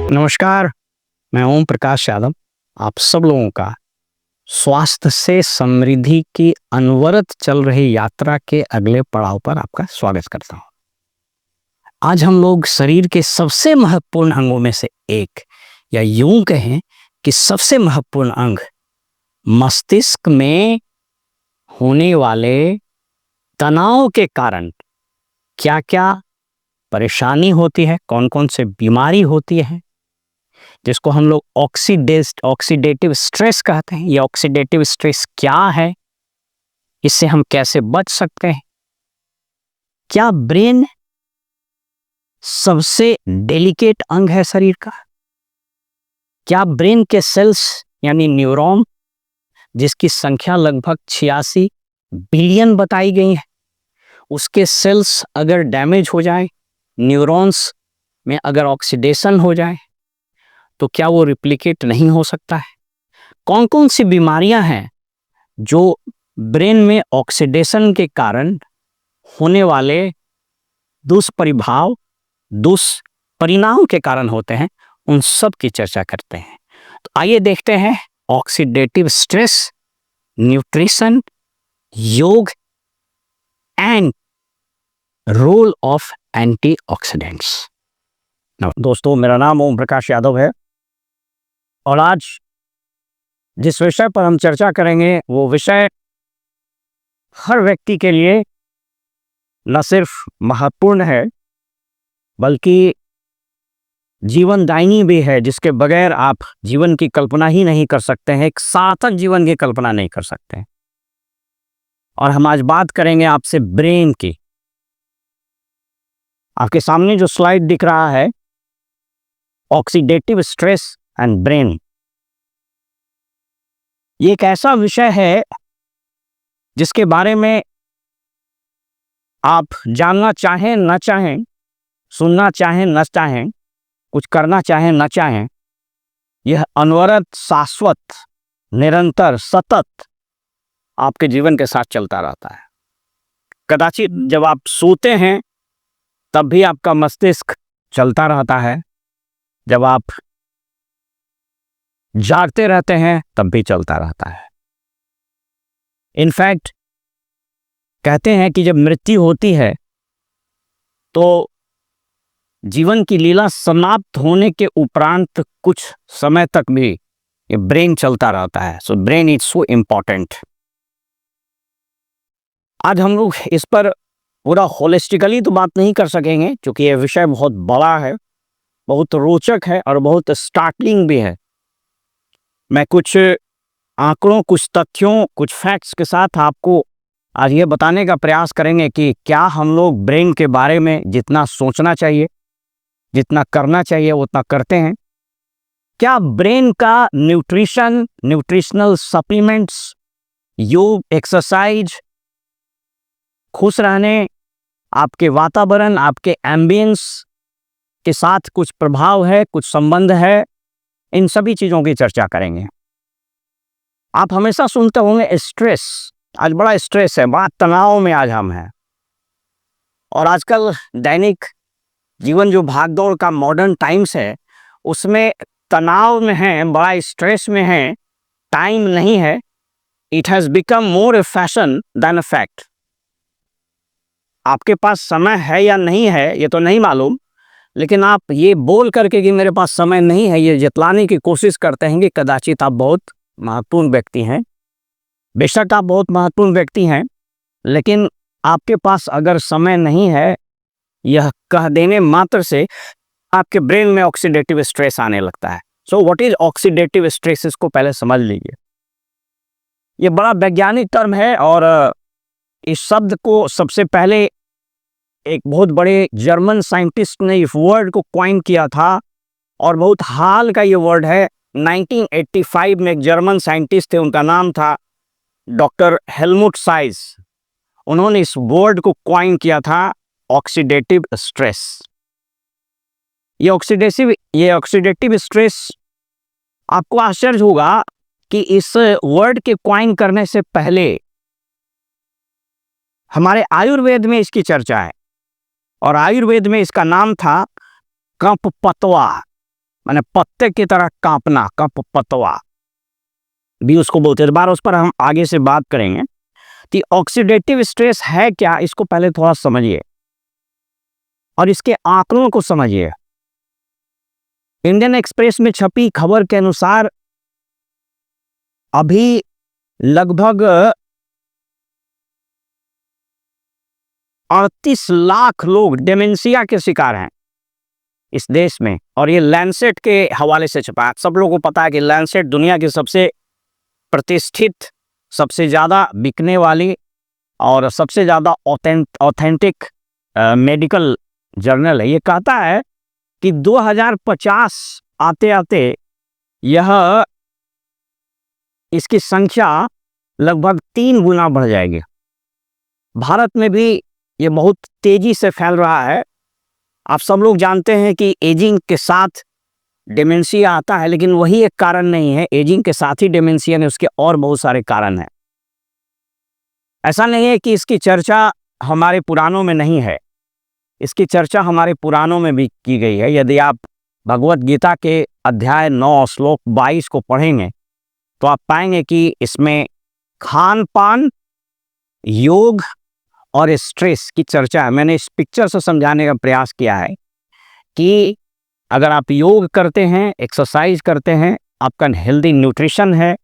नमस्कार, मैं ओम प्रकाश यादव। आप सब लोगों का स्वास्थ्य से समृद्धि की अनवरत चल रही यात्रा के अगले पड़ाव पर आपका स्वागत करता हूँ। आज हम लोग शरीर के सबसे महत्वपूर्ण अंगों में से एक, या यूं कहें कि सबसे महत्वपूर्ण अंग, मस्तिष्क में होने वाले तनाव के कारण क्या क्या परेशानी होती है, कौन कौन से बीमारी होती है, जिसको हम लोग ऑक्सीडेटिव स्ट्रेस कहते हैं। ये ऑक्सीडेटिव स्ट्रेस क्या है, इससे हम कैसे बच सकते हैं, क्या ब्रेन सबसे डेलिकेट अंग है शरीर का, क्या ब्रेन के सेल्स यानी न्यूरॉन, जिसकी संख्या लगभग 86 बिलियन बताई गई है, उसके सेल्स अगर डैमेज हो जाए, न्यूरॉन्स में अगर ऑक्सीडेशन हो जाए, तो क्या वो रिप्लिकेट नहीं हो सकता है? कौन कौन सी बीमारियां हैं जो ब्रेन में ऑक्सीडेशन के कारण होने वाले दुष्परिणाम के कारण होते हैं, उन सब की चर्चा करते हैं। तो आइए देखते हैं ऑक्सीडेटिव स्ट्रेस, न्यूट्रिशन, योग एंड रोल ऑफ एंटीऑक्सीडेंट्स। दोस्तों, मेरा नाम ओम प्रकाश यादव है और आज जिस विषय पर हम चर्चा करेंगे वो विषय हर व्यक्ति के लिए न सिर्फ महत्वपूर्ण है बल्कि जीवनदायिनी भी है, जिसके बगैर आप जीवन की कल्पना ही नहीं कर सकते हैं, एक सार्थक जीवन की कल्पना नहीं कर सकते हैं। और हम आज बात करेंगे आपसे ब्रेन की। आपके सामने जो स्लाइड दिख रहा है, ऑक्सीडेटिव स्ट्रेस एंड ब्रेन, ये एक ऐसा विषय है जिसके बारे में आप जानना चाहें न चाहें, सुनना चाहें न चाहें, कुछ करना चाहें न चाहें, यह अनवरत, शाश्वत, निरंतर, सतत आपके जीवन के साथ चलता रहता है। कदाचित जब आप सोते हैं तब भी आपका मस्तिष्क चलता रहता है, जब आप जागते रहते हैं तब भी चलता रहता है। इनफैक्ट कहते हैं कि जब मृत्यु होती है तो जीवन की लीला समाप्त होने के उपरांत कुछ समय तक भी ये ब्रेन चलता रहता है। So brain is so important. आज हम लोग इस पर पूरा होलिस्टिकली तो बात नहीं कर सकेंगे, क्योंकि यह विषय बहुत बड़ा है, बहुत रोचक है और बहुत स्टार्टलिंग भी है। मैं कुछ आंकड़ों, कुछ तथ्यों, कुछ फैक्ट्स के साथ आपको आज ये बताने का प्रयास करेंगे कि क्या हम लोग ब्रेन के बारे में जितना सोचना चाहिए, जितना करना चाहिए, उतना करते हैं। क्या ब्रेन का न्यूट्रिशन, न्यूट्रिशनल सप्लीमेंट्स, योग, एक्सरसाइज, खुश रहने, आपके वातावरण, आपके एम्बियंस के साथ कुछ प्रभाव है, कुछ संबंध है? इन सभी चीज़ों की चर्चा करेंगे। आप हमेशा सुनते होंगे स्ट्रेस। आज बड़ा स्ट्रेस है, बड़ा तनाव में आज हम हैं। और आजकल दैनिक जीवन जो भागदौड़ का मॉडर्न टाइम्स है, उसमें तनाव में है, बड़ा स्ट्रेस में है, टाइम नहीं है। It has become more A fashion then a fact. आपके पास समय है या नहीं है ये तो नहीं मालूम, लेकिन आप ये बोल करके कि मेरे पास समय नहीं है, ये जतलाने की कोशिश करते हैं कि कदाचित आप बहुत महत्वपूर्ण व्यक्ति हैं। बेशक आप बहुत महत्वपूर्ण व्यक्ति हैं, लेकिन आपके पास अगर समय नहीं है, यह कह देने मात्र से आपके ब्रेन में ऑक्सीडेटिव स्ट्रेस आने लगता है। So what is oxidative stress, इसको पहले समझ लीजिए। ये बड़ा वैज्ञानिक टर्म है और इस शब्द को सबसे पहले एक बहुत बड़े जर्मन साइंटिस्ट ने इस वर्ड को कॉइन किया था, और बहुत हाल का ये वर्ड है। 1985 में एक जर्मन साइंटिस्ट थे, उनका नाम था डॉक्टर हेलमुट साइज। उन्होंने इस वर्ड को कॉइन किया था, ऑक्सीडेटिव स्ट्रेस। ये ऑक्सीडेटिव स्ट्रेस, आपको आश्चर्य होगा कि इस वर्ड के कॉइन करने से पहले हमारे आयुर्वेद में इसकी चर्चा है, और आयुर्वेद में इसका नाम था कफ पतवा। माने पत्ते की तरह कांपना, कपपतवा भी उसको बोलते हैं। बार उस पर हम आगे से बात करेंगे कि ऑक्सीडेटिव स्ट्रेस है क्या, इसको पहले थोड़ा समझिए और इसके आंकड़ों को समझिए। इंडियन एक्सप्रेस में छपी खबर के अनुसार अभी लगभग 38 लाख लोग डेमेंशिया के शिकार हैं इस देश में, और ये लैंसेट के हवाले से छपा है। सब लोगों को पता है कि लैंसेट दुनिया की सबसे प्रतिष्ठित, सबसे ज़्यादा बिकने वाली और सबसे ज़्यादा ऑथेंटिक मेडिकल जर्नल है। ये कहता है कि 2050 आते आते यह इसकी संख्या लगभग 3 गुना बढ़ जाएगी। भारत में भी ये बहुत तेजी से फैल रहा है। आप सब लोग जानते हैं कि एजिंग के साथ डेमेंशिया आता है, लेकिन वही एक कारण नहीं है। एजिंग के साथ ही डेमेंशिया ने उसके और बहुत सारे कारण हैं। ऐसा नहीं है कि इसकी चर्चा हमारे पुराणों में नहीं है, इसकी चर्चा हमारे पुराणों में भी की गई है। यदि आप भगवत गीता के अध्याय 9 श्लोक 22 को पढ़ेंगे तो आप पाएंगे कि इसमें खान पान, योग और स्ट्रेस की चर्चा है। मैंने इस पिक्चर से समझाने का प्रयास किया है कि अगर आप योग करते हैं, एक्सरसाइज करते हैं, आपका हेल्दी न्यूट्रिशन है,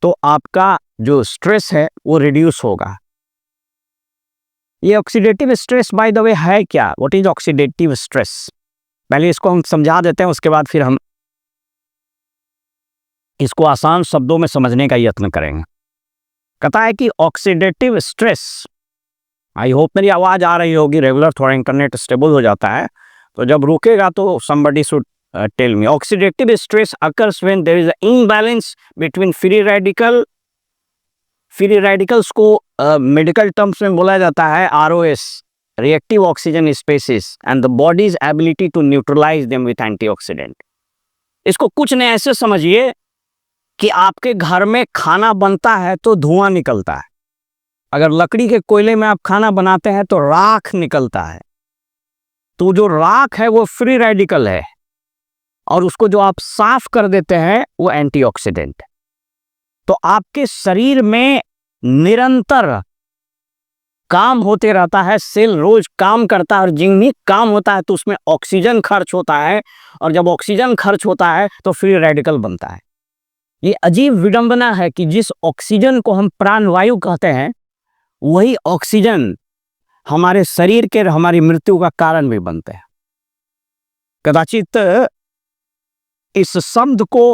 तो आपका जो स्ट्रेस है वो रिड्यूस होगा। ये oxidative stress by the way है क्या? What is oxidative stress? पहले इसको हम समझा देते हैं, उसके बाद फिर हम इसको आसान शब्दों में समझने का यत्न करेंगे। कहता है कि ऑक्सीडेटिव स्ट्रेस, आई होप मेरी आवाज़ आ रही होगी, रेगुलर थोड़ा इंटरनेट स्टेबल हो जाता है, तो जब रुकेगा तो somebody should tell me. Oxidative stress occurs when there is an imbalance between free radical, free radicals को मेडिकल टर्म्स में बोला जाता है ROS, reactive oxygen species, and the body's ability to neutralize them with antioxidant. इसको कुछ नहीं ऐसे समझिए कि आपके घर में खाना बनता है तो धुआं निकलता है। अगर लकड़ी के कोयले में आप खाना बनाते हैं तो राख निकलता है, तो जो राख है वो फ्री रेडिकल है, और उसको जो आप साफ कर देते हैं वो एंटीऑक्सीडेंट। तो आपके शरीर में निरंतर काम होते रहता है, सेल रोज काम करता है, और जिन भी काम होता है तो उसमें ऑक्सीजन खर्च होता है, और जब ऑक्सीजन खर्च होता है तो फ्री रेडिकल बनता है। ये अजीब विडंबना है कि जिस ऑक्सीजन को हम प्राणवायु कहते हैं, वही ऑक्सीजन हमारे शरीर के, हमारी मृत्यु का कारण भी बनते हैं। कदाचित इस शब्द को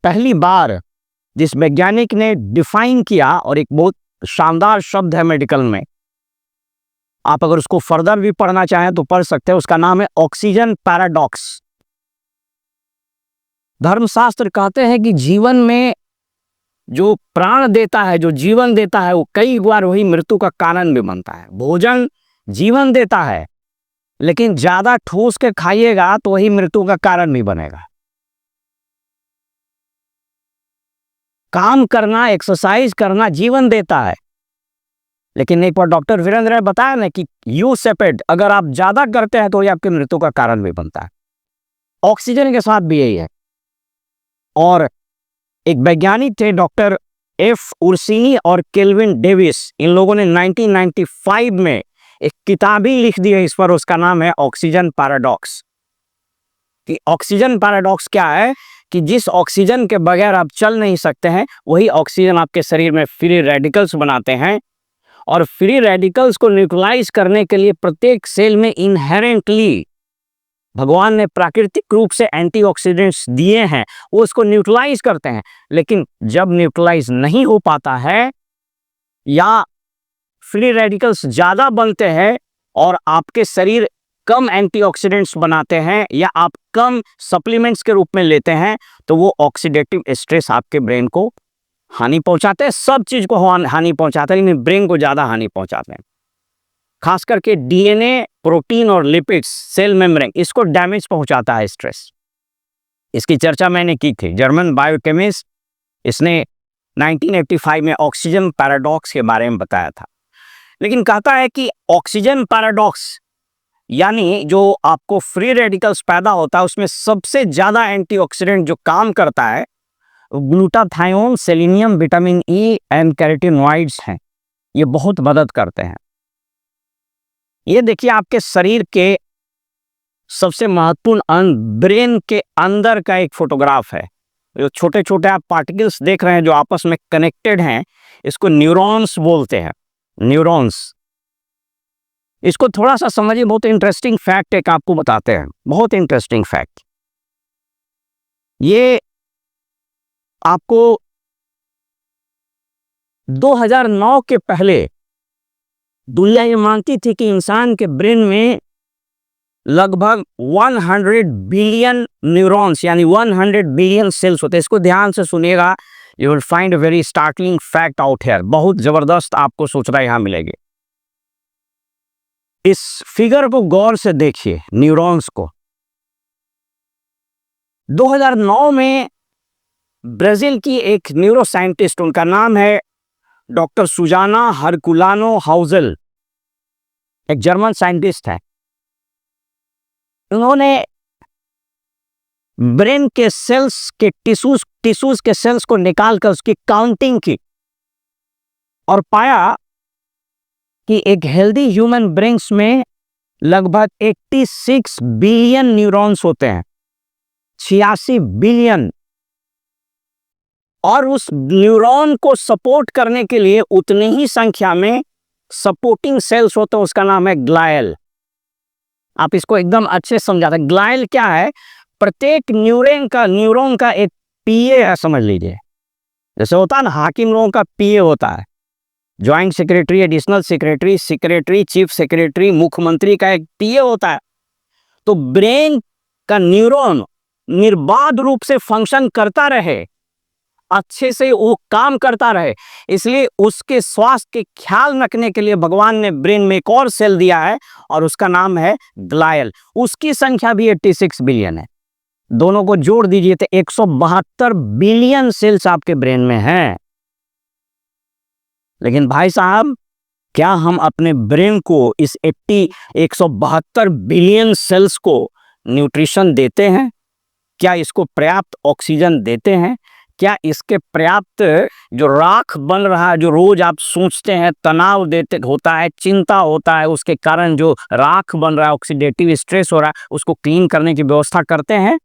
पहली बार जिस वैज्ञानिक ने डिफाइन किया, और एक बहुत शानदार शब्द है मेडिकल में, आप अगर उसको फर्दर भी पढ़ना चाहें तो पढ़ सकते हैं, उसका नाम है ऑक्सीजन पैराडॉक्स। धर्मशास्त्र कहते हैं कि जीवन में जो प्राण देता है, जो जीवन देता है, वो कई बार वही मृत्यु का कारण भी बनता है। भोजन जीवन देता है, लेकिन ज्यादा ठोस के खाइएगा तो वही मृत्यु का कारण भी बनेगा। काम करना, एक्सरसाइज करना जीवन देता है, लेकिन एक बार डॉक्टर वीरेंद्र ने बताया ना कि यूसेपेड अगर आप ज्यादा करते हैं तो ये आपकी मृत्यु का कारण भी बनता है। ऑक्सीजन के साथ भी यही है। और एक वैज्ञानिक थे डॉक्टर एफ उर्सिनी और केल्विन डेविस, इन लोगों ने 1995 में एक किताब ही लिख दी है इस पर, उसका नाम है ऑक्सीजन पैराडॉक्स। कि ऑक्सीजन पैराडॉक्स क्या है कि जिस ऑक्सीजन के बगैर आप चल नहीं सकते हैं, वही ऑक्सीजन आपके शरीर में फ्री रेडिकल्स बनाते हैं, और फ्री रेडिकल्स को न्यूट्रलाइज करने के लिए प्रत्येक सेल में इनहेरेंटली भगवान ने प्राकृतिक रूप से एंटीऑक्सीडेंट्स दिए हैं, वो उसको न्यूट्रलाइज करते हैं। लेकिन जब न्यूट्रलाइज नहीं हो पाता है, या फ्री रेडिकल्स ज़्यादा बनते हैं और आपके शरीर कम एंटीऑक्सीडेंट्स बनाते हैं, या आप कम सप्लीमेंट्स के रूप में लेते हैं, तो वो ऑक्सीडेटिव स्ट्रेस आपके ब्रेन को हानि पहुंचाते हैं। सब चीज़ को हानि पहुंचाते हैं, लेकिन ब्रेन को ज़्यादा हानि पहुंचाते हैं। खास करके डीएनए, प्रोटीन और लिपिड्स, सेल मेम्ब्रेन, इसको डैमेज पहुंचाता है स्ट्रेस। इसकी चर्चा मैंने की थी। जर्मन बायोकेमिस्ट, इसने 1985 में ऑक्सीजन पैराडॉक्स के बारे में बताया था। लेकिन कहता है कि ऑक्सीजन पैराडॉक्स यानी जो आपको फ्री रेडिकल्स पैदा होता है उसमें सबसे ज्यादा एंटीऑक्सीडेंट जो काम करता है glutathione, selenium, vitamin E and carotenoids हैं। ये बहुत मदद करते हैं। ये देखिए आपके शरीर के सबसे महत्वपूर्ण अंग ब्रेन के अंदर का एक फोटोग्राफ है। जो छोटे छोटे आप पार्टिकल्स देख रहे हैं जो आपस में कनेक्टेड हैं, इसको न्यूरॉन्स बोलते हैं। न्यूरॉन्स, इसको थोड़ा सा समझिए। बहुत इंटरेस्टिंग फैक्ट एक आपको बताते हैं, बहुत इंटरेस्टिंग फैक्ट। ये आपको 2009 के पहले दुनिया ये मानती थी कि इंसान के ब्रेन में लगभग 100 बिलियन न्यूरॉन्स यानी 100 बिलियन सेल्स होते हैं। इसको ध्यान से सुनिएगा, you will find a very startling fact out here. बहुत जबरदस्त आपको सोचना यहां मिलेगी। इस फिगर को गौर से देखिए, न्यूरॉन्स को। 2009 में ब्राजील की एक न्यूरो साइंटिस्ट, उनका नाम है डॉक्टर सुजाना हरकुलानो हाउजेल, एक जर्मन साइंटिस्ट है। उन्होंने ब्रेन के सेल्स के टिश्यूज के सेल्स को निकालकर उसकी काउंटिंग की और पाया कि एक हेल्दी ह्यूमन ब्रेन्स में लगभग 86 बिलियन न्यूरॉन्स होते हैं, 86 बिलियन। और उस न्यूरॉन को सपोर्ट करने के लिए उतनी ही संख्या में सपोर्टिंग सेल्स होते हैं, उसका नाम है ग्लायल। आप इसको एकदम अच्छे से समझाते हैं। ग्लायल क्या है? प्रत्येक न्यूरॉन का एक पीए है, समझ लीजिए। जैसे होता है ना, हाकिम लोगों का पीए होता है, joint secretary, additional secretary, chief secretary, मुख्यमंत्री का एक पीए होता है। तो ब्रेन का न्यूरॉन निर्बाध रूप से फंक्शन करता रहे, अच्छे से वो काम करता रहे, इसलिए उसके स्वास्थ्य के ख्याल रखने के लिए भगवान ने ब्रेन में एक और सेल दिया है और उसका नाम है ग्लायल। उसकी संख्या भी 86 बिलियन है। दोनों को जोड़ दीजिए तो 172 बिलियन सेल्स आपके ब्रेन में हैं। लेकिन भाई साहब, क्या हम अपने ब्रेन को, इस 172 बिलियन सेल्स को न्यूट्रिशन देते हैं? क्या इसको पर्याप्त ऑक्सीजन देते हैं? क्या इसके पर्याप्त जो राख बन रहा है, जो रोज आप सोचते हैं, तनाव देते होता है, चिंता होता है, उसके कारण जो राख बन रहा है, ऑक्सीडेटिव स्ट्रेस हो रहा है, उसको क्लीन करने की व्यवस्था करते हैं?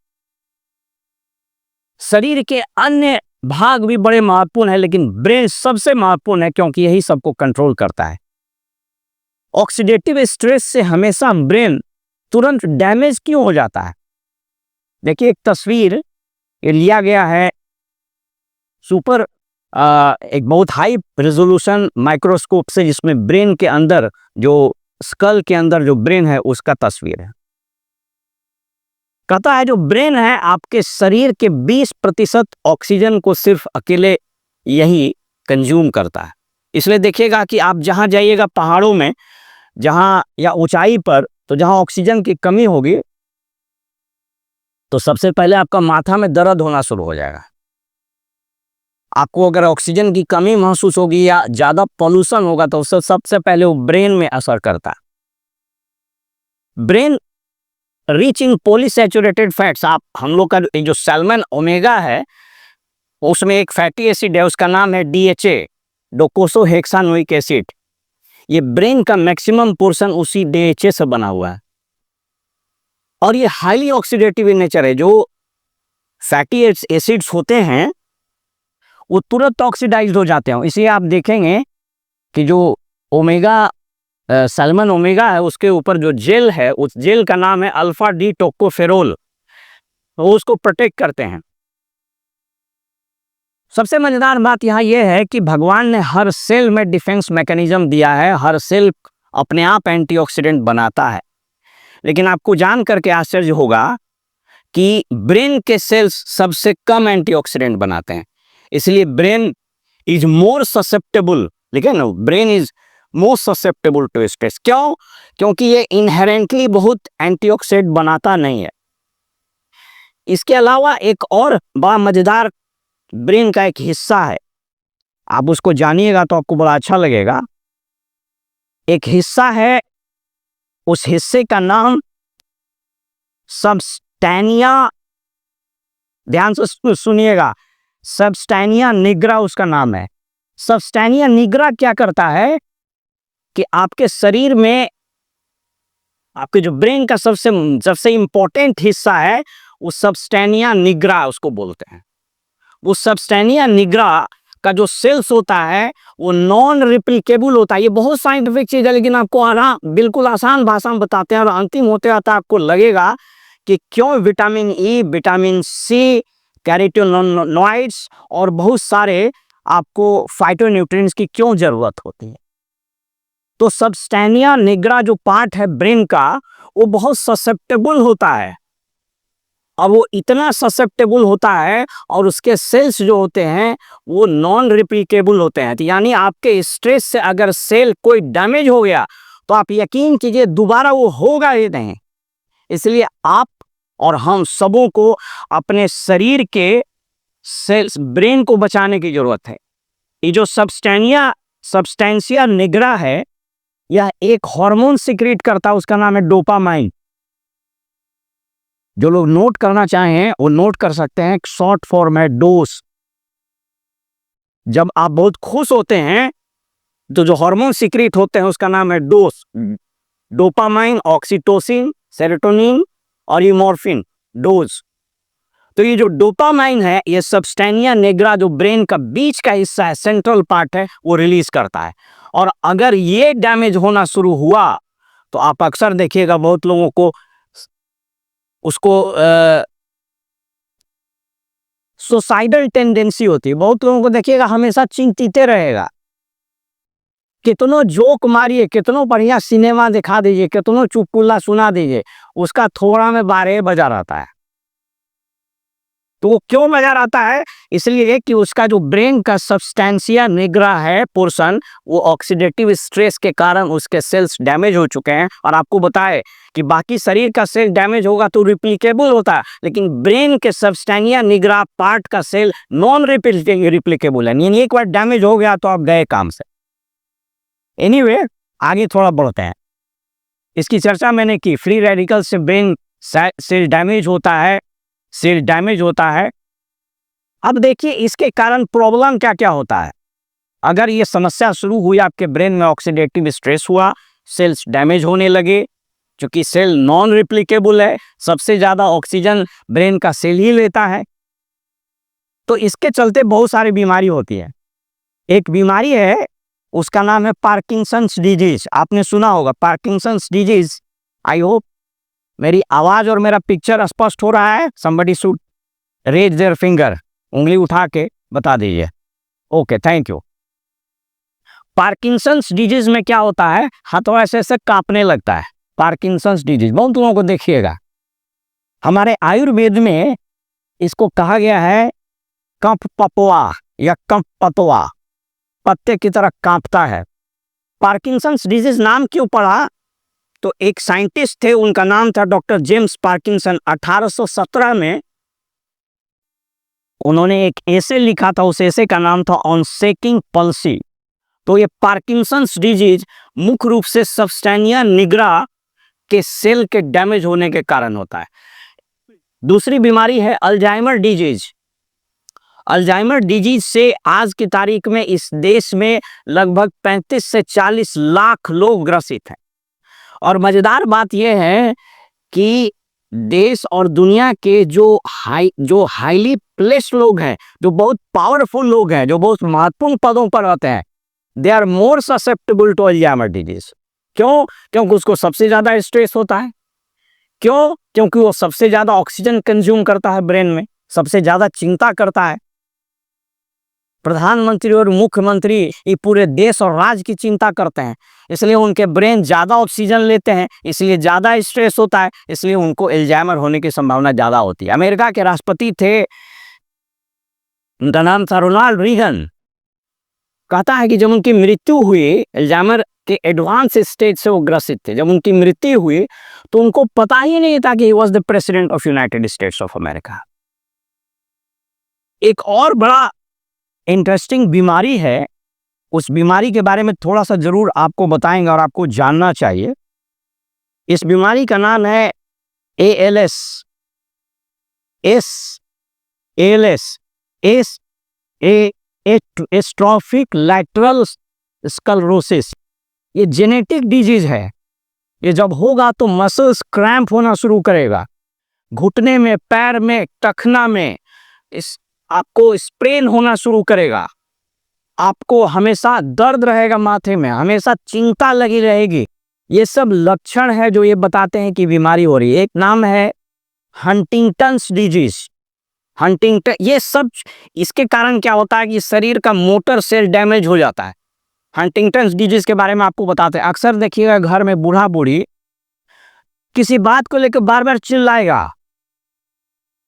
शरीर के अन्य भाग भी बड़े महत्वपूर्ण है, लेकिन ब्रेन सबसे महत्वपूर्ण है क्योंकि यही सबको कंट्रोल करता है। ऑक्सीडेटिव स्ट्रेस से हमेशा ब्रेन तुरंत डैमेज क्यों हो जाता है? देखिए, एक तस्वीर ये लिया गया है एक बहुत हाई रेजोल्यूशन माइक्रोस्कोप से, जिसमें ब्रेन के अंदर, जो स्कल के अंदर जो ब्रेन है उसका तस्वीर है। कहता है जो ब्रेन है आपके शरीर के 20% ऑक्सीजन को सिर्फ अकेले यही कंज्यूम करता है। इसलिए देखिएगा कि आप जहां जाइएगा पहाड़ों में, जहां या ऊंचाई पर, तो जहां ऑक्सीजन की कमी होगी तो सबसे पहले आपका माथा में दर्द होना शुरू हो जाएगा। आपको अगर ऑक्सीजन की कमी महसूस होगी या ज्यादा पॉल्यूशन होगा तो उससे सबसे पहले वो ब्रेन में असर करता है। Brain rich in polyunsaturated fats, आप हम लोग का जो सैल्मन ओमेगा है उसमें एक फैटी एसिड है, उसका नाम है DHA, डोकोसोहेक्सानोइक एसिड। ये ब्रेन का मैक्सिमम पोर्शन उसी DHA से बना हुआ है और ये हाईली ऑक्सीडेटिव इन नेचर है। जो फैटी एसिड्स होते हैं वो तुरंत ऑक्सीडाइज हो जाते हैं। इसलिए आप देखेंगे कि जो ओमेगा सैल्मन ओमेगा है उसके ऊपर जो जेल है, उस जेल का नाम है अल्फा डी टोकोफेरोल, वो उसको प्रोटेक्ट करते हैं। सबसे मजेदार बात यहाँ यह है कि भगवान ने हर सेल में डिफेंस मैकेनिज्म दिया है, हर सेल अपने आप एंटीऑक्सीडेंट बनाता है। लेकिन आपको जान करके आश्चर्य होगा कि ब्रेन के सेल्स सबसे कम एंटीऑक्सीडेंट बनाते हैं। इसलिए ब्रेन इज मोर ससेप्टेबल, लेकिन brain is most susceptible to stress. क्यों? क्योंकि ये इनहेरेंटली बहुत एंटीऑक्सीडेंट बनाता नहीं है। इसके अलावा एक और बड़ा मजेदार ब्रेन का एक हिस्सा है, आप उसको जानिएगा तो आपको बड़ा अच्छा लगेगा। एक हिस्सा है उस हिस्से का नाम सबस्टैनिया, ध्यान से सुनिएगा, सबस्टैनिया निग्रा उसका नाम है। सबस्टैनिया निग्रा क्या करता है कि आपके शरीर में, आपके जो ब्रेन का सबसे सबसे इंपॉर्टेंट हिस्सा है, वो सबस्टैनिया निग्रा उसको बोलते हैं। वो सबस्टैनिया निग्रा का जो सेल्स होता है वो नॉन रिप्लिकेबल होता है। ये बहुत साइंटिफिक चीज है, लेकिन आपको बिल्कुल आसान भाषा में बताते हैं, और अंतिम होते होते आपको लगेगा कि क्यों vitamin E, vitamin C, carotenoids और बहुत सारे आपको फाइटोन्यूट्रिएंट्स की क्यों जरूरत होती है। तो सबस्टैनिया निग्रा जो पार्ट है ब्रेन का, वो बहुत ससेप्टेबल होता है। अब वो इतना ससेप्टेबल होता है और उसके सेल्स जो होते हैं वो नॉन रिप्लिकेबल होते हैं। यानी आपके स्ट्रेस से अगर सेल कोई डैमेज हो गया तो आप यकीन कीजिए दोबारा वो होगा ही नहीं। इसलिए आप और हम सबों को अपने शरीर के सेल्स, ब्रेन को बचाने की जरूरत है। ये जो सबस्टेंशिया निग्रा है, यह एक हार्मोन सिक्रीट करता है, उसका नाम है डोपामाइन। जो लोग नोट करना चाहें वो नोट कर सकते हैं, शॉर्ट फॉर्म है डोस। जब आप बहुत खुश होते हैं तो जो हार्मोन सिक्रीट होते हैं उसका नाम है डोस। डोपामाइन, ऑक्सीटोसिन, सेरोटोनिन और यूमोर्फिन, डोज। तो ये जो डोपामाइन है, ये सबस्टैनिया निग्रा जो ब्रेन का बीच का हिस्सा है, सेंट्रल पार्ट है, वो रिलीज करता है। और अगर ये डैमेज होना शुरू हुआ तो आप अक्सर देखिएगा बहुत लोगों को उसको सुसाइडल टेंडेंसी होती है। बहुत लोगों को देखिएगा हमेशा चिंतित रहेगा। कितनों जोक मारिए, कितनों बढ़िया सिनेमा दिखा दीजिए, कितनों चुटकुला सुना दीजिए, उसका थोड़ा में 12 बजा रहता है। तो वो क्यों बजा रहता है? इसलिए कि उसका जो ब्रेन का सबस्टेंशिया निग्रा है पोर्शन, वो ऑक्सीडेटिव स्ट्रेस के कारण उसके सेल्स डैमेज हो चुके हैं। और आपको बताए कि बाकी शरीर का सेल डैमेज होगा तो रिप्लिकेबल होता है, लेकिन ब्रेन के सबस्टेंशिया निग्रा पार्ट का सेल नॉन रिप्लिकेबल है। यानी एक बार डैमेज हो गया तो आप गए काम से। एनीवे, आगे थोड़ा बढ़ते हैं। इसकी चर्चा मैंने की, फ्री रेडिकल से ब्रेन सेल डैमेज होता है, सेल डैमेज होता है। अब देखिए इसके कारण प्रॉब्लम क्या क्या होता है। अगर ये समस्या शुरू हुई, आपके ब्रेन में ऑक्सीडेटिव स्ट्रेस हुआ, सेल्स डैमेज होने लगे, क्योंकि सेल नॉन रिप्लिकेबल है, सबसे ज्यादा ऑक्सीजन ब्रेन का सेल ही लेता है, तो इसके चलते बहुत सारी बीमारी होती है। एक बीमारी है, उसका नाम है पार्किंसंस डिजीज। आपने सुना होगा पार्किंसंस डिजीज। आई होप मेरी आवाज और मेरा पिक्चर स्पष्ट हो रहा है। Somebody should raise their finger, उंगली उठा के बता दीजिए। Okay, thank you. Parkinson's disease में क्या होता है, हाथों ऐसे ऐसे कांपने लगता है। पार्किंसंस डिजीज बहुत लोगों को देखिएगा। हमारे आयुर्वेद में इसको कहा गया है कंप पपवा या कंप पतवा, पत्ते की तरह कांपता है। पार्किंसंस डिजीज नाम क्यों पड़ा? तो एक साइंटिस्ट थे, उनका नाम था डॉक्टर जेम्स पार्किंसन। 1817 में उन्होंने एक एसे लिखा था, उस एसे का नाम था ऑन शेकिंग पल्सी। तो ये पार्किंसंस डिजीज मुख्य रूप से सबस्टेनिया निग्रा के सेल के डैमेज होने के कारण होता है। दूसरी बीमारी है अल्जाइमर डिजीज। अल्जाइमर डिजीज से आज की तारीख में इस देश में लगभग 35 से 40 लाख लोग ग्रसित हैं। और मजेदार बात यह है कि देश और दुनिया के जो हाईली प्लेस्ड लोग हैं, जो बहुत पावरफुल लोग हैं, जो बहुत महत्वपूर्ण पदों पर रहते हैं, they are more susceptible to Alzheimer disease. क्यों? क्योंकि उसको सबसे ज्यादा स्ट्रेस होता है। क्यों? क्योंकि वो सबसे ज्यादा ऑक्सीजन कंज्यूम करता है ब्रेन में, सबसे ज्यादा चिंता करता है। प्रधानमंत्री और मुख्यमंत्री ये पूरे देश और राज्य की चिंता करते हैं, इसलिए उनके ब्रेन ज्यादा ऑक्सीजन लेते हैं, इसलिए ज्यादा स्ट्रेस होता है, इसलिए उनको अल्जाइमर होने की संभावना ज्यादा होती है। अमेरिका के राष्ट्रपति थे, उनका नाम था रोनाल्ड रीगन। कहता है कि जब उनकी मृत्यु हुई, अल्जाइमर के एडवांस स्टेज से वो ग्रसित थे, जब उनकी मृत्यु हुई तो उनको पता ही नहीं था कि he was the president of United states of America. एक और बड़ा इंटरेस्टिंग बीमारी है, उस बीमारी के बारे में थोड़ा सा जरूर आपको बताएंगे और आपको जानना चाहिए। इस बीमारी का नाम है ALS, एस्ट्रोफिक लैटरल स्क्लेरोसिस। ये जेनेटिक डिजीज है। ये जब होगा तो मसल्स क्रैम्प होना शुरू करेगा, घुटने में, पैर में, टखना में आपको स्प्रेन होना शुरू करेगा। आपको हमेशा दर्द रहेगा माथे में, हमेशा चिंता लगी रहेगी। ये सब लक्षण है जो ये बताते हैं कि बीमारी हो रही है। एक नाम है हंटिंगटन्स डिजीज। हंटिंगटन, ये सब इसके कारण क्या होता है कि शरीर का मोटर सेल डैमेज हो जाता है। हंटिंगटन्स डिजीज के बारे में आपको बताते हैं। अक्सर देखिएगा घर में बूढ़ा बूढ़ी किसी बात को लेकर बार बार चिल्लाएगा,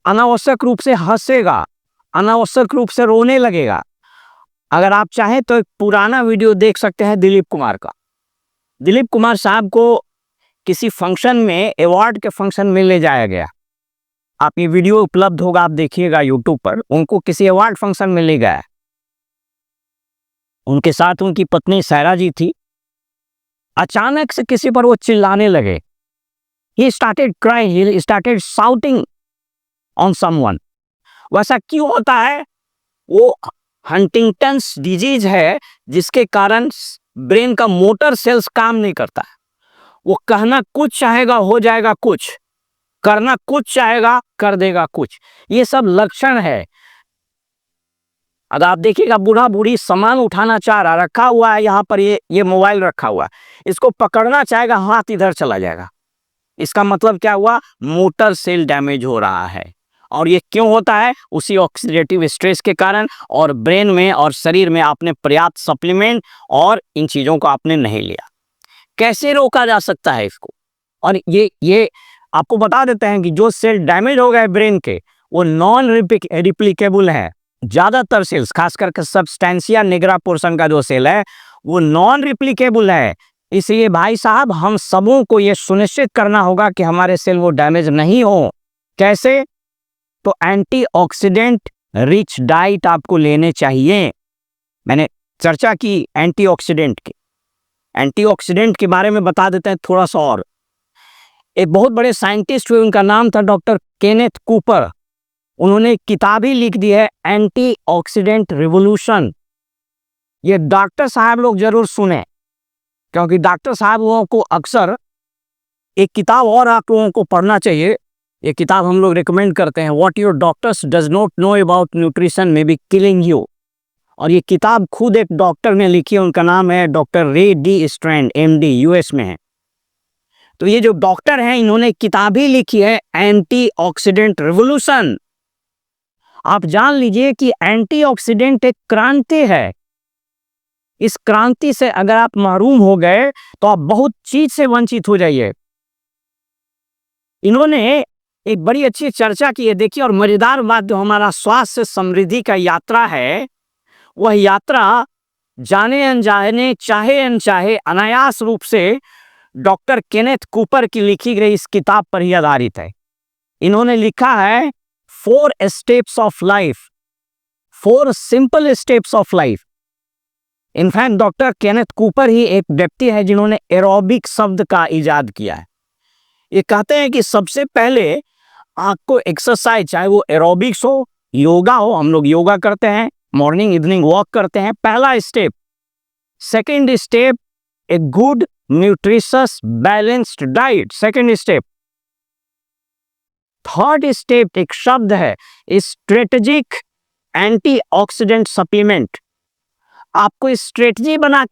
अनावश्यक रूप से हंसेगा, अनावश्यक रूप से रोने लगेगा। अगर आप चाहें तो एक पुराना वीडियो देख सकते हैं दिलीप कुमार का। दिलीप कुमार साहब को किसी फंक्शन में, अवार्ड के फंक्शन में ले जाया गया। आप ये वीडियो उपलब्ध होगा, आप देखिएगा यूट्यूब पर। उनको किसी अवार्ड फंक्शन में ले गया। उनके साथ उनकी पत्नी सायरा जी थी। अचानक से किसी पर वो चिल्लाने लगे। He started crying, he started shouting on someone। वैसा क्यों होता है? वो हंटिंगटन्स डिजीज है जिसके कारण ब्रेन का मोटर सेल्स काम नहीं करता है। वो कहना कुछ चाहेगा, हो जाएगा कुछ, करना कुछ चाहेगा, कर देगा कुछ। ये सब लक्षण है। अगर आप देखिएगा बूढ़ा बूढ़ी सामान उठाना चाह रहा, रखा हुआ है यहाँ पर, ये मोबाइल रखा हुआ है, इसको पकड़ना चाहेगा, हाथ इधर चला जाएगा। इसका मतलब क्या हुआ? मोटर सेल डैमेज हो रहा है। और ये क्यों होता है? उसी ऑक्सीडेटिव स्ट्रेस के कारण। और ब्रेन में और शरीर में आपने पर्याप्त सप्लीमेंट और इन चीज़ों को आपने नहीं लिया। कैसे रोका जा सकता है इसको? और ये आपको बता देते हैं कि जो सेल डैमेज हो गए ब्रेन के, वो नॉन रिप्लिकेबल है। ज़्यादातर सेल्स, खास करके सब्सटेंशिया निग्रा पोर्शन का जो सेल है वो नॉन रिप्लिकेबल है। इसलिए भाई साहब, हम सबों को ये सुनिश्चित करना होगा कि हमारे सेल वो डैमेज नहीं हो। कैसे? तो एंटीऑक्सीडेंट रिच डाइट आपको लेने चाहिए। मैंने चर्चा की एंटीऑक्सीडेंट की। एंटीऑक्सीडेंट के बारे में बता देते हैं थोड़ा सा और। एक बहुत बड़े साइंटिस्ट हुए, उनका नाम था डॉक्टर केनेथ कूपर। उन्होंने एक किताब ही लिख दी है, एंटीऑक्सीडेंट रिवॉल्यूशन। ये डॉक्टर साहब लोग जरूर सुने, क्योंकि डॉक्टर साहब लोगों को अक्सर एक किताब और आप लोगों को पढ़ना चाहिए। ये किताब हम लोग रिकमेंड करते हैं, what your doctors does not know about nutrition may be killing you. और ये किताब खुद एक डॉक्टर ने लिखी है, उनका नाम है डॉक्टर रे डी स्ट्रैंड, MD, US में है। तो ये जो डॉक्टर हैं, इन्होंने किताब ही लिखी है एंटीऑक्सीडेंट रिवॉल्यूशन। आप जान लीजिए कि एंटीऑक्सीडेंट एक क्रांति है। इस क्रांति से अगर आप महरूम हो गए तो आप बहुत चीज से वंचित हो जाइए। इन्होंने एक बड़ी अच्छी चर्चा की है, देखिए। और मजेदार बात, जो हमारा स्वास्थ्य समृद्धि का यात्रा है, वह यात्रा जाने अनजाने, चाहे अनचाहे, अनायास रूप से डॉक्टर केनेथ कूपर की लिखी गई इस किताब पर ही आधारित है। इन्होंने लिखा है 4 steps of life, 4 simple steps of life. In fact doctor Kenneth Cooper ही एक व्यक्ति है जिन्होंने एरोबिक शब्द का इजाद किया है। ये कहते हैं कि सबसे पहले आपको एक्सरसाइज, चाहे वो एरोबिक्स हो, योगा हो, हम लोग योगा करते हैं, मॉर्निंग इवनिंग वॉक करते हैं, पहला step. Second step, a good nutritious balanced diet, second step. Third step एक शब्द है, स्ट्रेटेजिक एंटीऑक्सीडेंट सप्लीमेंट। आपको स्ट्रेटजी बना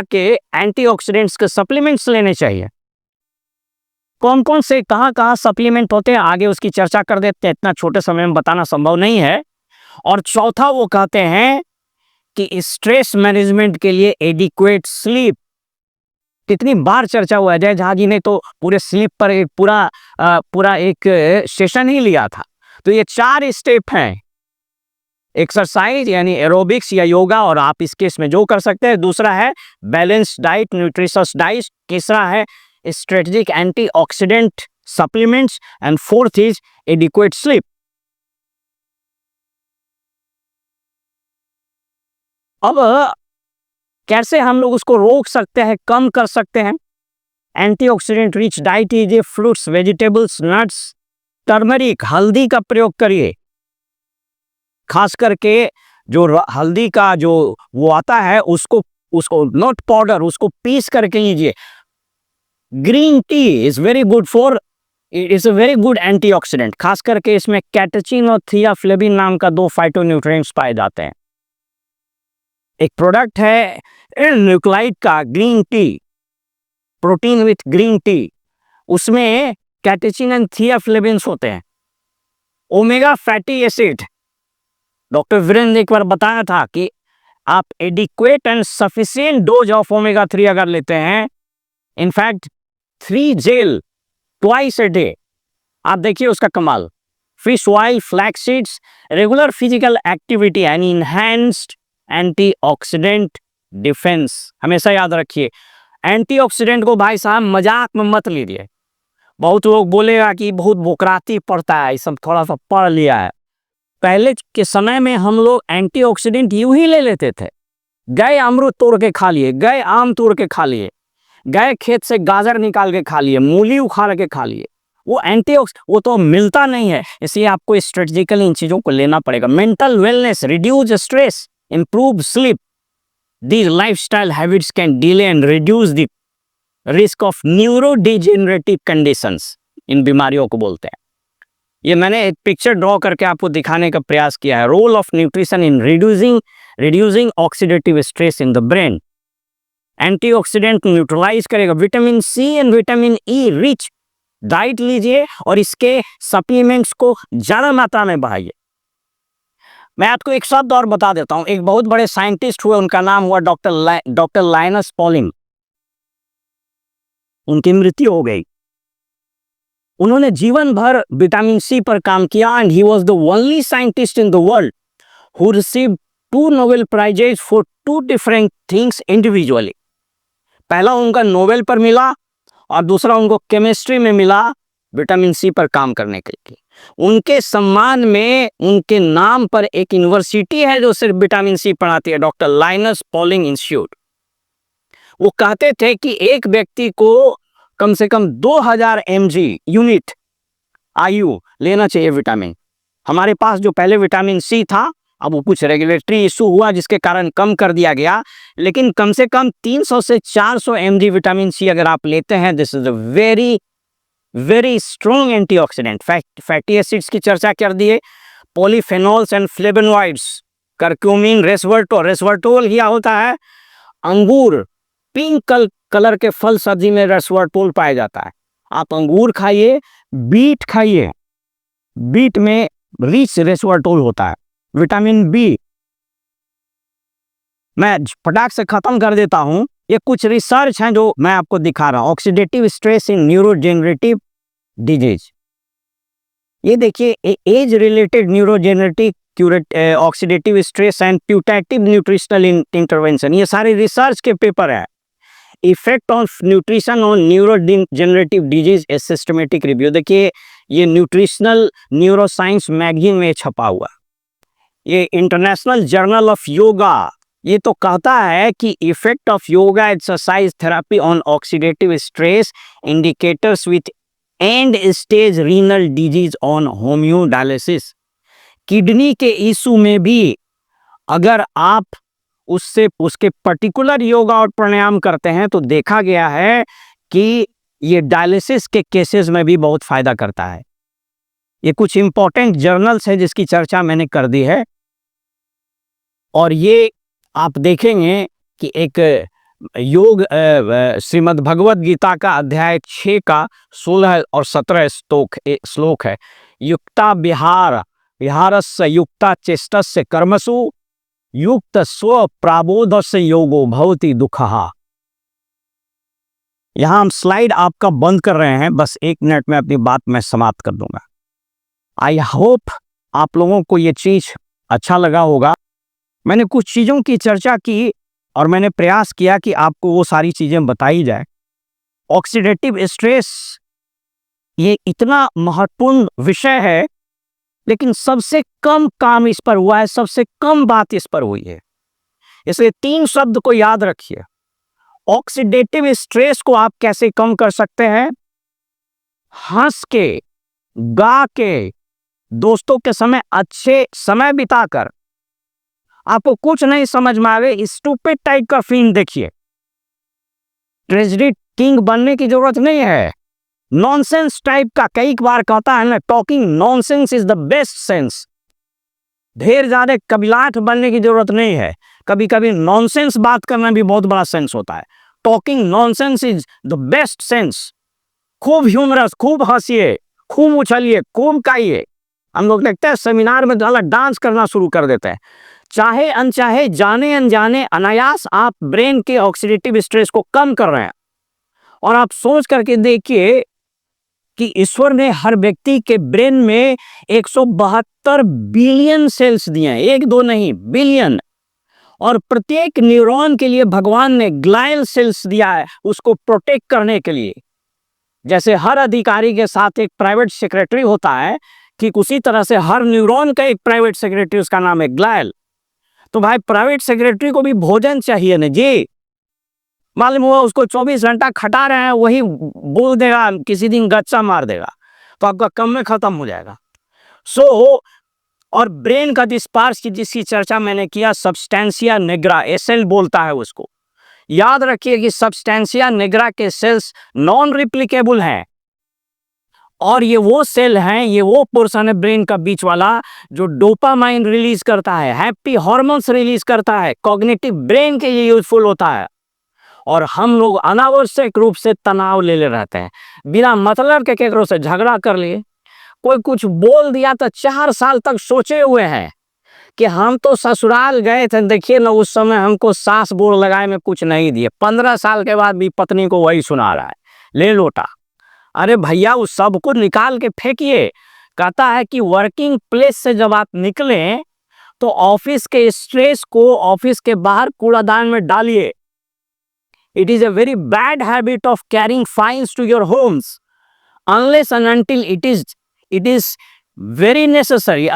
के एंटीऑक्सीडेंट्स के सप्लीमेंट्स लेने चाहिए। कौन कौन से, कहाँ सप्लीमेंट होते हैं, आगे उसकी चर्चा कर देते हैं, इतना छोटे समय में बताना संभव नहीं है। और चौथा वो कहते हैं कि स्ट्रेस मैनेजमेंट के लिए एडिक्वेट स्लीप। कितनी बार चर्चा हुआ है, जय झा जी ने तो पूरे स्लीप पर एक पूरा एक सेशन ही लिया था। तो ये 4 स्टेप हैं, एक्सरसाइज यानी एरोबिक्स या योगा, और आप इस केस में जो कर सकते हैं। दूसरा है बैलेंस्ड डाइट, न्यूट्रिशियस डाइट। तीसरा है strategic antioxidant supplements, and fourth is adequate sleep. अब कैसे हम लोग उसको रोक सकते हैं, कम कर सकते हैं? एंटीऑक्सीडेंट रिच डाइट लीजिए, फ्रूट्स, वेजिटेबल्स, नट्स, टर्मरिक, हल्दी का प्रयोग करिए। खास करके जो हल्दी का जो वो आता है उसको उसको नॉट पाउडर, उसको पीस करके लीजिए। Green tea is very good for, it is a very good antioxidant. खास करके इसमें कैटेचिन और थियाफ्लेविन नाम का 2 फाइटोन्यूट्रिएंट्स पाए जाते हैं। एक प्रोडक्ट है न्यूक्लाइड का green tea, protein with green tea, उसमें कैटेचिन एंड थियाफ्लेविन्स होते हैं। Omega fatty acid, doctor Virendra ने एक बार बताया था कि आप adequate and sufficient dose of omega 3 अगर लेते हैं, in fact 3 gel twice a day, आप देखिए उसका कमाल। Fish oil, flax seeds, regular physical activity and enhanced antioxidant defence. हमेशा याद रखिए, एंटीऑक्सीडेंट को भाई साहब मजाक में मत लीजिए। बहुत लोग बोलेगा कि बहुत बोकराती पड़ता है, सब थोड़ा सा पढ़ लिया है। पहले के समय में हम लोग एंटीऑक्सीडेंट यूं ही ले लेते थे। गए अमरूद तोड़ के खा लिए, गए आम तोड़ के खा लिए, गए खेत से गाजर निकाल के खा लिए, मूली उखाड़ के खा लिए। वो वो तो मिलता नहीं है, इसलिए आपको स्ट्रेटेजिकली इन चीजों को लेना पड़ेगा। Mental wellness, reduce stress, improve sleep, these lifestyle habits can delay and reduce the risk of neurodegenerative conditions. इन बीमारियों को बोलते हैं। ये मैंने एक पिक्चर ड्रॉ करके आपको दिखाने का प्रयास किया है। Role of nutrition in reducing oxidative stress in the brain. Antioxidant neutralize करेगा। Vitamin C and vitamin E rich diet लीजिए और इसके सप्लीमेंट्स को ज्यादा मात्रा में बढ़ाइए। मैं आपको एक शब्द और बता देता हूं। एक बहुत बड़े साइंटिस्ट हुए, उनका नाम हुआ डॉक्टर लाइनस पॉलिंग। उनकी मृत्यु हो गई। उन्होंने जीवन भर विटामिन सी पर काम किया and he was the only scientist in the world who received 2 Nobel prizes for 2 different things individually. पहला उनका नोबेल पर मिला और दूसरा उनको केमिस्ट्री में मिला, विटामिन सी पर काम करने के लिए। उनके सम्मान में उनके नाम पर एक यूनिवर्सिटी है जो सिर्फ विटामिन सी पढ़ाती है, डॉक्टर लाइनस पॉलिंग इंस्टीट्यूट। वो कहते थे कि एक व्यक्ति को कम से कम 2000 mg यूनिट आयु लेना चाहिए विटामिन। हमारे पास जो पहले विटामिन सी था, अब वो कुछ रेगुलेटरी इशू हुआ जिसके कारण कम कर दिया गया, लेकिन कम से कम 300 से 400 mg विटामिन सी अगर आप लेते हैं, this is a very very strong antioxidant. Fatty acids की चर्चा कर दिए, पॉलीफेनॉल्स एंड फ्लेवोनॉइड्स, करक्यूमिन, रेसवरटोल क्या होता है? अंगूर, पिंक कलर के फल सब्जी में रेसवरटोल पाया जाता है। आप अंगूर खाइए, बीट खाइए, बीट में रिच रेसवरटोल होता है। विटामिन बी, मैं फटाक से खत्म कर देता हूं। ये कुछ रिसर्च हैं जो मैं आपको दिखा रहा हूं। Oxidative stress in neurogenerative disease, ये देखिए, age related neurogenerative oxidative stress and putative nutritional intervention, ये सारे रिसर्च के पेपर है। Effect of nutrition on neurogenerative disease a systematic review, देखिए ये न्यूट्रिशनल न्यूरोसाइंस मैगजीन में छपा हुआ। ये इंटरनेशनल जर्नल ऑफ योगा ये तो कहता है कि effect of yoga exercise therapy on oxidative stress indicators with end stage renal disease on hemodialysis. Kidney के इशू में भी अगर आप उससे उसके पर्टिकुलर योगा और प्राणायाम करते हैं तो देखा गया है कि ये डायलिसिस के केसेस में भी बहुत फायदा करता है। ये कुछ इंपॉर्टेंट जर्नल्स है जिसकी चर्चा मैंने कर दी है, और ये आप देखेंगे कि एक योग श्रीमद् भगवद गीता का अध्याय 6 का 16 और 17 श्लोक है। युक्ता विहारस्य युक्ता चेष्टस्य कर्मसु युक्त स्व प्राबोधस्य योगो भवति दुःखः। यहां हम स्लाइड आपका बंद कर रहे हैं, बस 1 मिनट में अपनी बात मैं समाप्त कर दूंगा। आई होप आप लोगों को ये चीज अच्छा लगा होगा। मैंने कुछ चीजों की चर्चा की और मैंने प्रयास किया कि आपको वो सारी चीजें बताई जाए। ऑक्सीडेटिव स्ट्रेस ये इतना महत्वपूर्ण विषय है, लेकिन सबसे कम काम इस पर हुआ है, सबसे कम बात इस पर हुई है। इसलिए 3 शब्द को याद रखिए। ऑक्सीडेटिव स्ट्रेस को आप कैसे कम कर सकते हैं? हंस के, गा के, दोस्तों के समय अच्छे समय बिताकर। आपको कुछ नहीं समझ में आवे, स्टूपिड टाइप का फिल्म देखिए। ट्रेजेडी किंग बनने की जरूरत नहीं है। नॉनसेंस टाइप का, कई बार कहता है ना, talking nonsense is the best sense. ढेर ज्यादा कबिलाट बनने की जरूरत नहीं है। कभी कभी नॉनसेंस बात करना भी बहुत बड़ा सेंस होता है। Talking nonsense is the best sense. खूब ह्यूमरस, खूब हंसिए, खूब उछलिए, खूब गाइए। हम लोग देखते हैं सेमिनार में डांस करना शुरू कर देते हैं। चाहे अनचाहे, जाने अनजाने, अनायास आप ब्रेन के ऑक्सीडेटिव स्ट्रेस को कम कर रहे हैं। और आप सोच करके देखिए कि ईश्वर ने हर व्यक्ति के ब्रेन में 172 बिलियन सेल्स दिए हैं, एक दो नहीं, बिलियन। और प्रत्येक न्यूरॉन के लिए भगवान ने ग्लायल सेल्स दिया है, उसको प्रोटेक्ट करने के लिए। जैसे हर अधिकारी के साथ एक प्राइवेट सेक्रेटरी होता है, कि उसी तरह से हर न्यूरॉन का एक प्राइवेट सेक्रेटरी, उसका नाम है ग्लायल। तो भाई प्राइवेट सेक्रेटरी को भी भोजन चाहिए ना जी। मालूम हुआ उसको 24 घंटा खटा रहे हैं, वही बोल देगा, किसी दिन गच्चा मार देगा, तो आपका कम में खत्म हो जाएगा। और ब्रेन का डिस्पार्स की जिसकी चर्चा मैंने किया, सब्सटेंसिया निग्रा, एसएल बोलता है उसको। याद रखिए कि सब्सटेंसिया निग्रा के सेल्स नॉन रिप्लिकेबल हैं। और ये वो सेल हैं, ये वो पोर्शन है ब्रेन का बीच वाला, जो डोपामाइन रिलीज करता है, हैप्पी हार्मोन्स रिलीज करता है, कॉग्निटिव ब्रेन के लिए यूजफुल होता है। और हम लोग अनावश्यक रूप से तनाव ले रहते हैं, बिना मतलब के केकरो से झगड़ा कर लिए, कोई कुछ बोल दिया तो 4 साल तक सोचे हुए हैं कि हम तो ससुराल गए थे, देखिए ना उस समय हमको सास बोल लगाए में कुछ नहीं दिए। 15 साल के बाद भी पत्नी को वही सुना रहा है, ले लोटा। अरे भैया उस सब को निकाल के फेंकिए। कहता है कि वर्किंग प्लेस से जब आप निकलें तो ऑफिस के स्ट्रेस को ऑफिस के बाहर कूड़ादान में डालिए। It is a very bad habit of carrying files to your homes unless and until it is very necessary,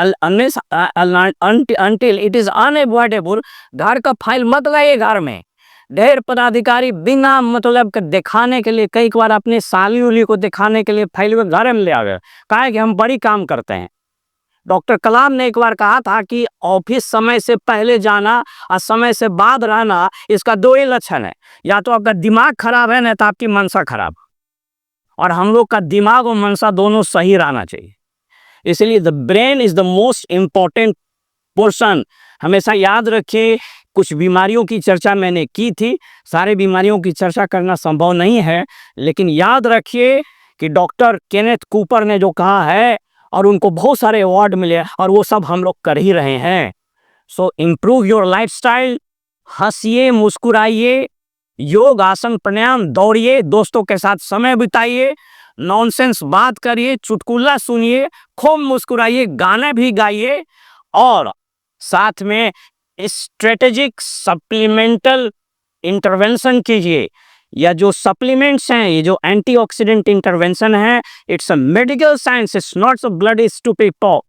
until it is unavoidable। घर का फाइल मत लाइए घर में। ढेर पदाधिकारी बिना मतलब के दिखाने के लिए, कई बार अपने साली उली को दिखाने के लिए फाइल में घर में ले आ गए, कहा कि हम बड़ी काम करते हैं। डॉक्टर कलाम ने एक बार कहा था कि ऑफिस समय से पहले जाना और समय से बाद रहना, इसका 2 ही लक्षण है, या तो आपका दिमाग खराब है ना तो आपकी मनसा खराब। और हम लोग का दिमाग और मनसा दोनों सही रहना चाहिए। इसलिए the brain is the most important portion. हमेशा याद रखिए, कुछ बीमारियों की चर्चा मैंने की थी, सारे बीमारियों की चर्चा करना संभव नहीं है, लेकिन याद रखिए कि डॉक्टर केनेथ कूपर ने जो कहा है, और उनको बहुत सारे अवार्ड मिले, और वो सब हम लोग कर ही रहे हैं। सो इम्प्रूव योर लाइफस्टाइल, हंसिए, मुस्कुराइए, योग, आसन, प्राणायाम, दौड़िए, दोस्तों के साथ समय बिताइए, नॉनसेंस बात करिए, चुटकुला सुनिए, खूब मुस्कुराइए, गाना भी गाइए, और साथ में स्ट्रेटेजिक सप्लीमेंटल इंटरवेंशन कीजिए। या जो सप्लीमेंट्स हैं, ये जो एंटीऑक्सीडेंट इंटरवेंशन है, it's a medical science, it's not a bloody stupid talk.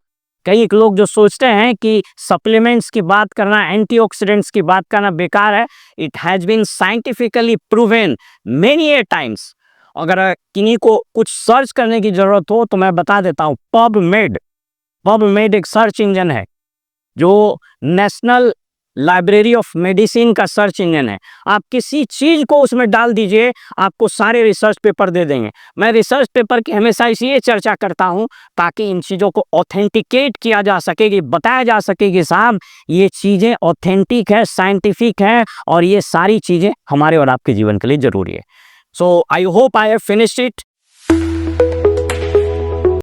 कई लोग जो सोचते हैं कि सप्लीमेंट्स की बात करना, एंटीऑक्सीडेंट्स की बात करना बेकार है, it has been scientifically proven many a times. अगर किन्हीं को कुछ सर्च करने की जरूरत हो तो मैं बता देता हूँ, पबमेड एक सर्च इंजन है, जो नेशनल लाइब्रेरी ऑफ मेडिसिन का सर्च इंजन है। आप किसी चीज को उसमें डाल दीजिए, आपको सारे रिसर्च पेपर दे देंगे। मैं रिसर्च पेपर की हमेशा इसलिए चर्चा करता हूं ताकि इन चीजों को ऑथेंटिकेट किया जा सके, कि बताया जा सके कि साहब ये चीजें ऑथेंटिक है, साइंटिफिक है, और ये सारी चीजें हमारे और आपके जीवन के लिए जरूरी है। So I hope I have finished it.